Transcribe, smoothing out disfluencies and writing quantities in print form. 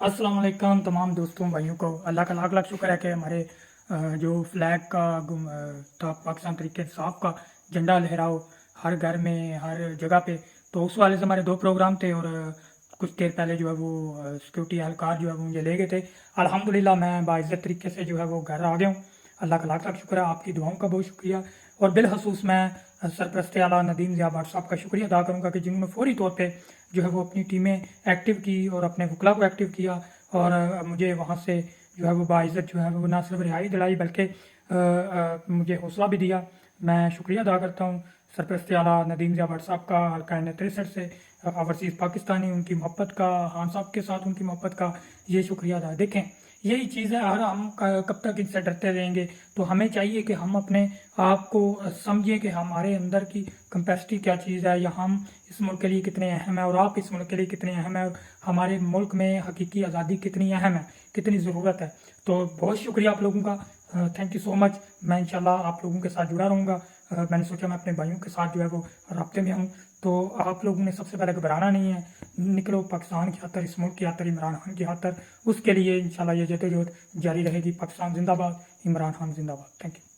अस्सलाम वालेकुम तमाम दोस्तों भाइयों को अल्लाह का लाख लाख शुक्र है कि हमारे जो फ्लैग का था पाकिस्तान तरीके इंसाफ का झंडा लहराओ हर घर में हर जगह पे। तो उस वाले से हमारे दो प्रोग्राम थे और कुछ देर पहले जो है वो सिक्योरिटी एहलकार जो है वो मुझे ले गए थे। अल्हम्दुलिल्लाह मैं बाइज़्ज़त तरीके से जो है वो घर आ गया हूँ। अल्लाह का लाख लाख शुक्र है, आपकी दुआओं का बहुत शुक्रिया। और बिलखसूस मैं सरपरस्त आला नदीम ज़िया भट्ट साहब का शुक्रिया अदा करूँगा कि जिन्होंने फौरी तौर पे जो है वो अपनी टीमें एक्टिव की और अपने वकला को एक्टिव किया और मुझे वहाँ से जो है वो बाइज़्ज़त जो है वो ना सिर्फ रिहाई दिलाई बल्कि मुझे हौसला भी दिया। मैं शुक्रिया अदा करता हूँ सरपरस्त आला नदीम ज़िया भट्ट साहब का हल्का N63 से ओवरसीज़ पाकिस्तानी उनकी मोहब्बत का, खान साहब के साथ उनकी मोहब्बत का ये शुक्रिया अदा। देखें यही चीज़ है, और हम कब तक इनसे डरते रहेंगे। तो हमें चाहिए कि हम अपने आप को समझें कि हमारे अंदर की कैपेसिटी क्या चीज़ है, या हम इस मुल्क के लिए कितने अहम हैं और आप इस मुल्क के लिए कितने अहम हैं, और हमारे मुल्क में हकीकी आज़ादी कितनी अहम है, कितनी ज़रूरत है। तो बहुत शुक्रिया आप लोगों का, थैंक यू सो मच। मैं इंशाल्लाह आप लोगों के साथ जुड़ा रहूँगा। मैंने सोचा मैं अपने भाइयों के साथ जो है वो राब्ते में हूँ। तो आप लोगों ने सबसे पहले घबराना नहीं है, निकलो पाकिस्तान की खातर, इस मुल्क की खातर, इमरान खान की खातर। उसके लिए इंशाल्लाह ये जदोजहद जारी रहेगी। पाकिस्तान जिंदाबाद, इमरान खान जिंदाबाद। Thank you.